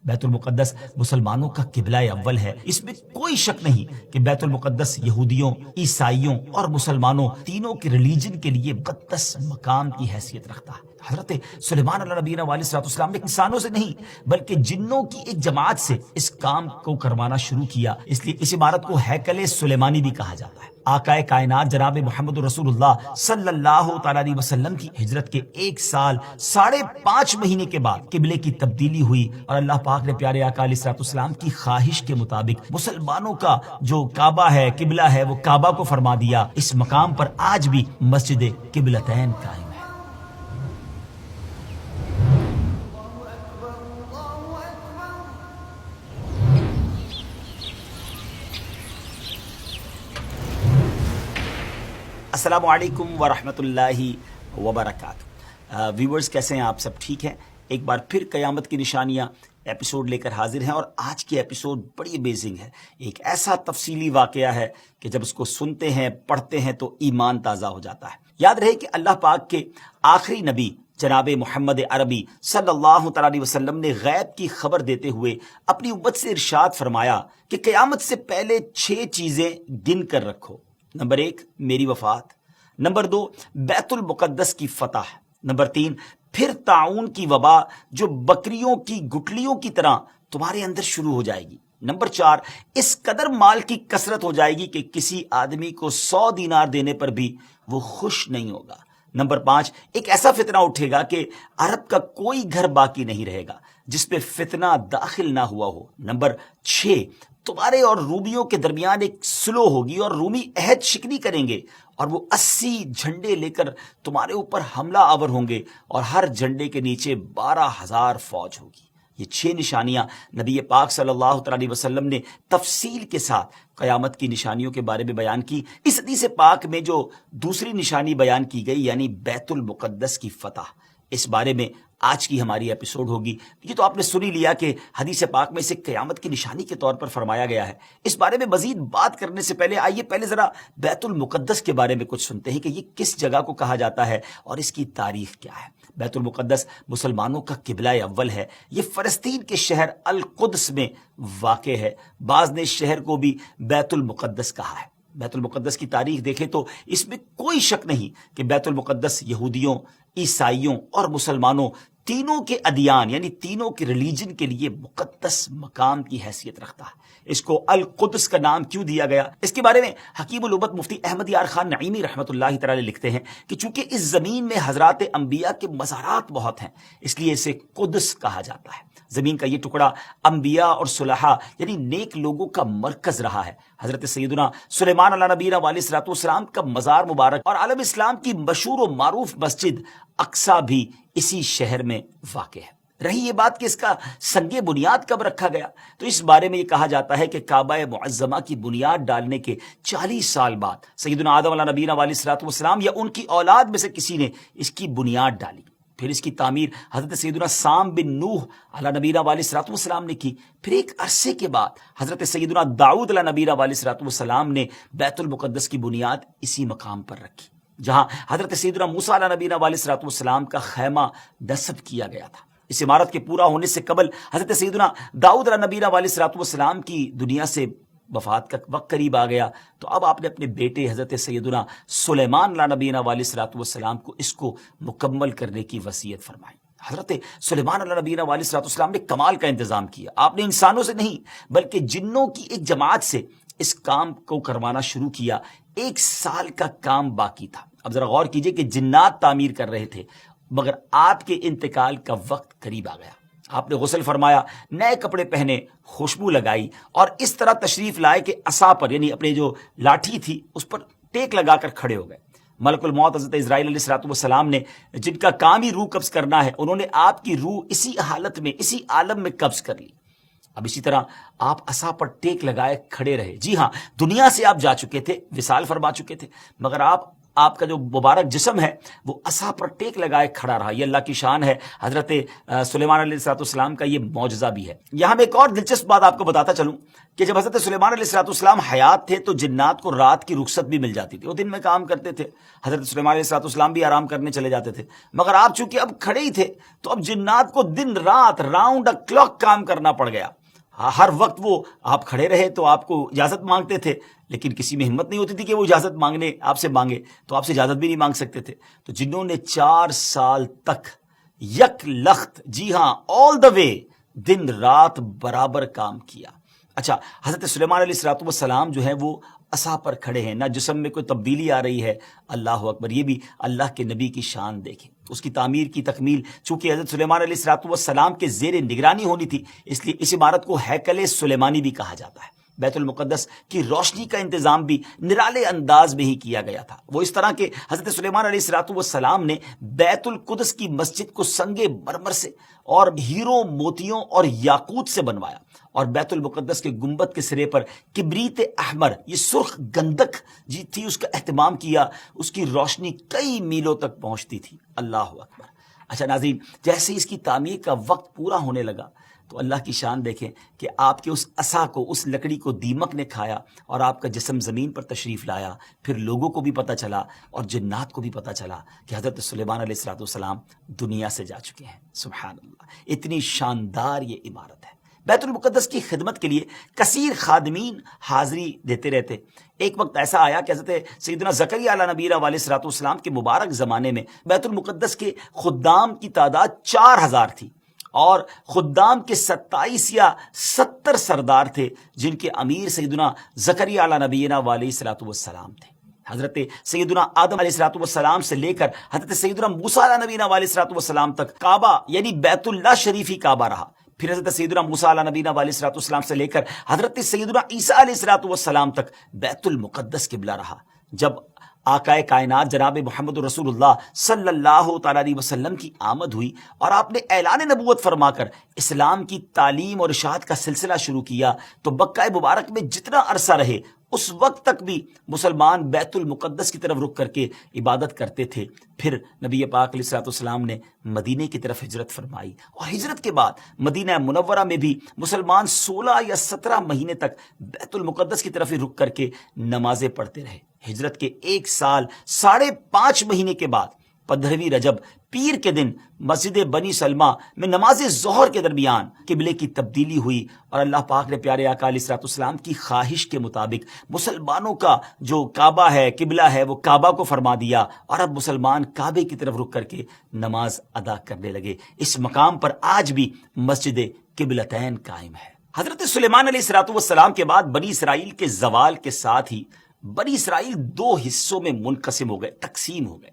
بیت المقدس مسلمانوں کا قبلہ اول ہے، اس میں کوئی شک نہیں کہ بیت المقدس یہودیوں، عیسائیوں اور مسلمانوں تینوں کے ریلیجن کے لیے مقدس مقام کی حیثیت رکھتا ہے۔ حضرت سلیمان علیہ نبینا علیہ السلام نے انسانوں سے نہیں بلکہ جنوں کی ایک جماعت سے اس کام کو کروانا شروع کیا، اس لیے اس عمارت کو ہیکل سلیمانی بھی کہا جاتا ہے۔ آقائے کائنات جناب محمد رسول اللہ صلی اللہ تعالی علیہ وسلم کی ہجرت کے 1 سال 5.5 مہینے کے بعد قبلے کی تبدیلی ہوئی اور اللہ پاک نے پیارے آقا علیہ السلام کی خواہش کے مطابق مسلمانوں کا جو کعبہ ہے، قبلہ ہے، وہ کعبہ کو فرما دیا۔ اس مقام پر آج بھی مسجد قبلتین قائم ہے۔ السلام علیکم ورحمۃ اللہ وبرکاتہ۔ ویورز کیسے ہیں آپ؟ سب ٹھیک ہیں؟ ایک بار پھر قیامت کی نشانیاں ایپیسوڈ لے کر حاضر ہیں، اور آج کی ایپیسوڈ بڑی امیزنگ ہے۔ ایک ایسا تفصیلی واقعہ ہے کہ جب اس کو سنتے ہیں، پڑھتے ہیں تو ایمان تازہ ہو جاتا ہے۔ یاد رہے کہ اللہ پاک کے آخری نبی جناب محمد عربی صلی اللہ تعالی علیہ وسلم نے غیب کی خبر دیتے ہوئے اپنی امت سے ارشاد فرمایا کہ قیامت سے پہلے 6 چیزیں گن کر رکھو۔ نمبر 1 میری وفات، نمبر 2 بیت المقدس کی فتح، نمبر 3 پھر طاعون کی وبا جو بکریوں کی گٹلیوں کی طرح تمہارے اندر شروع ہو جائے گی، نمبر 4 اس قدر مال کی کثرت ہو جائے گی کہ کسی آدمی کو 100 دینار دینے پر بھی وہ خوش نہیں ہوگا، نمبر 5 ایک ایسا فتنہ اٹھے گا کہ عرب کا کوئی گھر باقی نہیں رہے گا جس پہ فتنہ داخل نہ ہوا ہو، نمبر 6 تمہارے اور رومیوں کے درمیان ایک سلو ہوگی اور رومی عہد شکنی کریں گے اور وہ 80 جھنڈے لے کر تمہارے اوپر حملہ آور ہوں گے اور ہر جھنڈے کے نیچے 12,000 فوج ہوگی۔ یہ 6 نشانیاں نبی پاک صلی اللہ علیہ وسلم نے تفصیل کے ساتھ قیامت کی نشانیوں کے بارے میں بیان کی۔ اس حدیث پاک میں جو دوسری نشانی بیان کی گئی یعنی بیت المقدس کی فتح، اس بارے میں آج کی ہماری ایپیسوڈ ہوگی۔ یہ تو آپ نے سن ہی لیا کہ حدیث پاک میں اسے قیامت کی نشانی کے طور پر فرمایا گیا ہے۔ اس بارے میں مزید بات کرنے سے پہلے آئیے پہلے ذرا بیت المقدس کے بارے میں کچھ سنتے ہیں کہ یہ کس جگہ کو کہا جاتا ہے اور اس کی تاریخ کیا ہے۔ بیت المقدس مسلمانوں کا قبلہ اول ہے۔ یہ فلسطین کے شہر القدس میں واقع ہے۔ بعض نے اس شہر کو بھی بیت المقدس کہا ہے۔ بیت المقدس کی تاریخ دیکھیں تو اس میں کوئی شک نہیں کہ بیت المقدس یہودیوں، عیسائیوں اور مسلمانوں تینوں کے ادیان یعنی تینوں کے ریلیجن کے لیے مقدس مقام کی حیثیت رکھتا ہے۔ اس کو القدس کا نام کیوں دیا گیا؟ اس کے بارے میں حکیم الامت مفتی احمد یار خان نعیمی رحمۃ اللہ تعالی لکھتے ہیں کہ چونکہ اس زمین میں حضرات انبیاء کے مزارات بہت ہیں، اس لیے اسے قدس کہا جاتا ہے۔ زمین کا یہ ٹکڑا انبیاء اور صلحاء یعنی نیک لوگوں کا مرکز رہا ہے۔ حضرت سیدنا سلیمان علیہ نبینا علیہ السلام کا مزار مبارک اور عالم اسلام کی مشہور و معروف مسجد اقصی بھی اسی شہر میں واقع ہے۔ رہی یہ بات کہ اس کا سنگ بنیاد کب رکھا گیا، تو اس بارے میں یہ کہا جاتا ہے کہ کعبہ معظمہ کی بنیاد ڈالنے کے 40 سال بعد سیدنا آدم علیہ نبینا علیہ السلام یا ان کی اولاد میں سے کسی نے اس کی بنیاد ڈالی۔ پھر اس کی تعمیر حضرت سیدنا سام بن نوح علیہ نبینا علیہ السلام نے کی۔ پھر ایک عرصے کے بعد حضرت سیدنا داؤد علیہ نبینا علیہ السلام نے بیت المقدس کی بنیاد اسی مقام پر رکھی جہاں حضرت سیدنا موسیٰ علیہ نبینا علیہ السلام کا خیمہ نصب کیا گیا تھا۔ اس عمارت کے پورا ہونے سے قبل حضرت سیدنا داؤد علیہ نبینا علیہ السلام کی دنیا سے وفات کا وقت قریب آ گیا، تو اب آپ نے اپنے بیٹے حضرت سیدنا سلیمان علیہ نبینا علیہ السلام کو اس کو مکمل کرنے کی وصیت فرمائی۔ حضرت سلیمان علیہ نبینا علیہ السلام نے کمال کا انتظام کیا۔ آپ نے انسانوں سے نہیں بلکہ جنوں کی ایک جماعت سے اس کام کو کروانا شروع کیا۔ 1 سال کا کام باقی تھا۔ اب ذرا غور کیجئے کہ جنات تعمیر کر رہے تھے، مگر آپ کے انتقال کا وقت قریب آ گیا۔ آپ نے غسل فرمایا، نئے کپڑے پہنے، خوشبو لگائی اور اس طرح تشریف لائے کہ عصا پر یعنی اپنے جو لاٹھی تھی اس پر ٹیک لگا کر کھڑے ہو گئے۔ ملک الموت حضرت اسرائیل علیہ السلام نے جن کا کام ہی روح قبض کرنا ہے، انہوں نے آپ کی روح اسی حالت میں اسی عالم میں قبض کر لی۔ اب اسی طرح آپ عصا پر ٹیک لگائے کھڑے رہے۔ جی ہاں، دنیا سے آپ جا چکے تھے، وصال فرما چکے تھے، مگر آپ آپ کا جو مبارک جسم ہے وہ عصا پر ٹیک لگائے کھڑا رہا. یہ اللہ کی شان ہے. حضرت سلیمان علیہ السلام کا یہ معجزہ بھی ہے. یہاں میں ایک اور دلچسپ بات آپ کو بتاتا چلوں کہ جب حضرت سلیمان علیہ السلام حیات تھے تو جنات کو رات کی رخصت بھی مل جاتی تھی, وہ دن میں کام کرتے تھے. حضرت سلیمان علیہ السلام بھی آرام کرنے چلے جاتے تھے, مگر آپ چونکہ اب کھڑے ہی تھے تو اب جنات کو دن رات راؤنڈ کلاک کام کرنا پڑ گیا. ہر وقت وہ آپ کھڑے رہے تو آپ کو اجازت مانگتے تھے, لیکن کسی میں ہمت نہیں ہوتی تھی کہ وہ اجازت مانگنے آپ سے مانگے, تو آپ سے اجازت بھی نہیں مانگ سکتے تھے. تو جنہوں نے 4 سال تک یک لخت, جی ہاں آل دا وے, دن رات برابر کام کیا. اچھا, حضرت سلیمان علیہ السلام جو ہے وہ عصا پر کھڑے ہیں, نہ جسم میں کوئی تبدیلی آ رہی ہے. اللہ اکبر, یہ بھی اللہ کے نبی کی شان دیکھیں. اس کی تعمیر کی تکمیل چونکہ حضرت سلیمان علیہ السلام کے زیر نگرانی ہونی تھی, اس لیے اس عمارت کو ہیکل سلیمانی بھی کہا جاتا ہے. بیت المقدس کی روشنی کا انتظام بھی نرالے انداز میں ہی کیا گیا تھا. وہ اس طرح کہ حضرت سلیمان علیہ السلام نے بیت القدس کی مسجد کو سنگ مرمر سے اور ہیروں موتیوں اور یاقوت سے بنوایا, اور بیت المقدس کے گنبد کے سرے پر کبریت احمر, یہ سرخ گندک جی تھی, اس کا اہتمام کیا. اس کی روشنی کئی میلوں تک پہنچتی تھی. اللہ اکبر. اچھا ناظرین, جیسے اس کی تعمیر کا وقت پورا ہونے لگا تو اللہ کی شان دیکھیں کہ آپ کے اس عصا کو, اس لکڑی کو دیمک نے کھایا اور آپ کا جسم زمین پر تشریف لایا. پھر لوگوں کو بھی پتہ چلا اور جنات کو بھی پتہ چلا کہ حضرت سلیمان علیہ السلام دنیا سے جا چکے ہیں. سبحان اللہ, اتنی شاندار یہ عمارت ہے. بیت المقدس کی خدمت کے لیے کثیر خادمین حاضری دیتے رہتے. ایک وقت ایسا آیا کہ حضرت سیدنا زکریا علیہ نبی علیہ السلام کے مبارک زمانے میں بیت المقدس کے خدام کی تعداد 4000 تھی, اور خدام کے 27 یا 70 سردار تھے جن کے امیر سیدنا زکریا علیہ نبینا علیہ السلام تھے. حضرت سیدنا آدم علیہ السلام سے لے کر حضرت سیدنا موسیٰ علیہ نبینا علیہ السلام تک کعبہ یعنی بیت اللہ شریف ہی کعبہ رہا. پھر حضرت سیدنا موسیٰ علیہ نبینا علیہ السلام سے لے کر حضرت سیدنا عیسیٰ علیہ السلام تک بیت المقدس قبلہ رہا. جب آقائے کائنات جناب محمد رسول اللہ صلی اللہ تعالیٰ علیہ وسلم کی آمد ہوئی اور آپ نے اعلان نبوت فرما کر اسلام کی تعلیم اور اشاعت کا سلسلہ شروع کیا, تو مکہ مبارک میں جتنا عرصہ رہے اس وقت تک بھی مسلمان بیت المقدس کی طرف رخ کر کے عبادت کرتے تھے. پھر نبی پاک علیہ السلام نے مدینے کی طرف ہجرت فرمائی, اور ہجرت کے بعد مدینہ منورہ میں بھی مسلمان 16 یا 17 مہینے تک بیت المقدس کی طرف ہی رخ کر کے نمازیں پڑھتے رہے. ہجرت کے 1 سال 5.5 مہینے کے بعد 15ویں رجب پیر کے دن مسجد بنی سلمہ میں نماز ظہر کے درمیان قبلے کی تبدیلی ہوئی, اور اللہ پاک نے پیارے آقا علیہ السلام کی خواہش کے مطابق مسلمانوں کا جو کعبہ ہے, قبلہ ہے, وہ کعبہ کو فرما دیا, اور اب مسلمان کعبے کی طرف رخ کر کے نماز ادا کرنے لگے. اس مقام پر آج بھی مسجد قبلتین قائم ہے. حضرت سلیمان علیہ السلام کے بعد بنی اسرائیل کے زوال کے ساتھ ہی بنی اسرائیل 2 حصوں میں منقسم ہو گئے, تقسیم ہو گئے.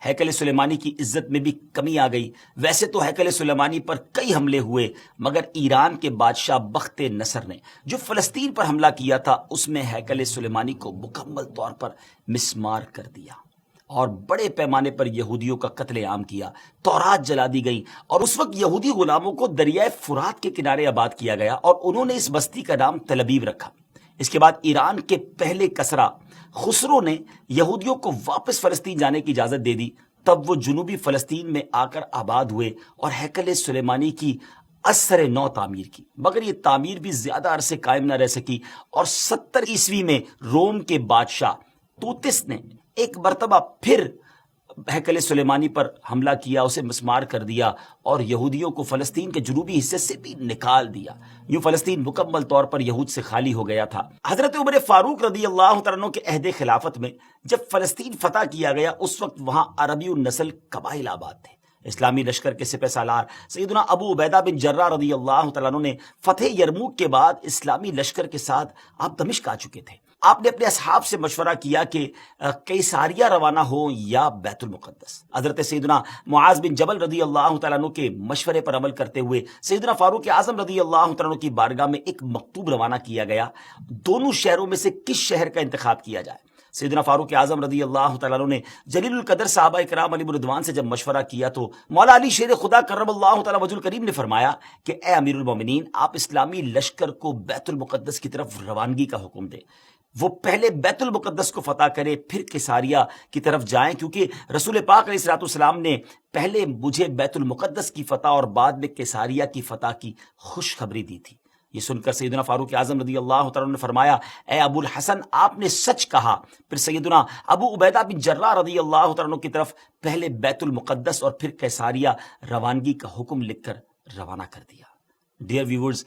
ہیکل سلیمانی کی عزت میں بھی کمی آ گئی. ویسے تو ہیکل سلیمانی پر کئی حملے ہوئے, مگر ایران کے بادشاہ بخت نصر نے جو فلسطین پر حملہ کیا تھا اس میں ہیکل سلیمانی کو مکمل طور پر مسمار کر دیا, اور بڑے پیمانے پر یہودیوں کا قتل عام کیا. تورات جلا دی گئی, اور اس وقت یہودی غلاموں کو دریائے فرات کے کنارے آباد کیا گیا, اور انہوں نے اس بستی کا نام تل ابیب رکھا. اس کے بعد ایران کے پہلے کسرا خسرو نے یہودیوں کو واپس فلسطین جانے کی اجازت دے دی. تب وہ جنوبی فلسطین میں آ کر آباد ہوئے اور ہیکل سلیمانی کی اثر نو تعمیر کی, مگر یہ تعمیر بھی زیادہ عرصے قائم نہ رہ سکی, اور 70 عیسوی میں روم کے بادشاہ توتس نے ایک مرتبہ پھر ہیکل سلیمانی پر حملہ کیا, اسے مسمار کر دیا, اور یہودیوں کو فلسطین کے جنوبی حصے سے بھی نکال دیا. یوں فلسطین مکمل طور پر یہود سے خالی ہو گیا تھا. حضرت عمر فاروق رضی اللہ تعالیٰ عنہ کے عہد خلافت میں جب فلسطین فتح کیا گیا, اس وقت وہاں عربی النسل قبائل آباد تھے. اسلامی لشکر کے سپہ سالار سیدنا ابو عبیدہ بن جراح رضی اللہ تعالیٰ عنہ نے فتح یرموک کے بعد اسلامی لشکر کے ساتھ آپ دمشق آ چکے تھے. آپ نے اپنے اصحاب سے مشورہ کیا کہ قیصاریہ روانہ ہو یا بیت المقدس. حضرت سیدنا معاذ بن جبل رضی اللہ تعالیٰ عنہ کے مشورے پر عمل کرتے ہوئے سیدنا فاروق اعظم رضی اللہ تعالیٰ عنہ کی بارگاہ میں ایک مکتوب روانہ کیا گیا, دونوں شہروں میں سے کس شہر کا انتخاب کیا جائے. سیدنا فاروق اعظم رضی اللہ تعالیٰ عنہ نے جلیل القدر صحابہ کرام علیہ رضوان سے جب مشورہ کیا تو مولا علی شیر خدا کرم اللہ تعالیٰ وجہ الکریم نے فرمایا کہ اے امیر المومنین, آپ اسلامی لشکر کو بیت المقدس کی طرف روانگی کا حکم دیں. وہ پہلے بیت المقدس کو فتح کرے پھر کیساریہ کی طرف جائیں، کیونکہ رسول پاک علیہ الصلوۃ والسلام نے پہلے مجھے بیت المقدس کی فتح اور بعد میں کیساریہ کی فتح کی خوشخبری دی تھی۔ یہ سن کر سیدنا فاروق اعظم رضی اللہ تعالیٰ نے فرمایا، اے ابو الحسن آپ نے سچ کہا۔ پھر سیدنا ابو عبیدہ بن جراح رضی اللہ تعالیٰ کی طرف پہلے بیت المقدس اور پھر کیساریہ روانگی کا حکم لکھ کر روانہ کر دیا۔ Dear viewers,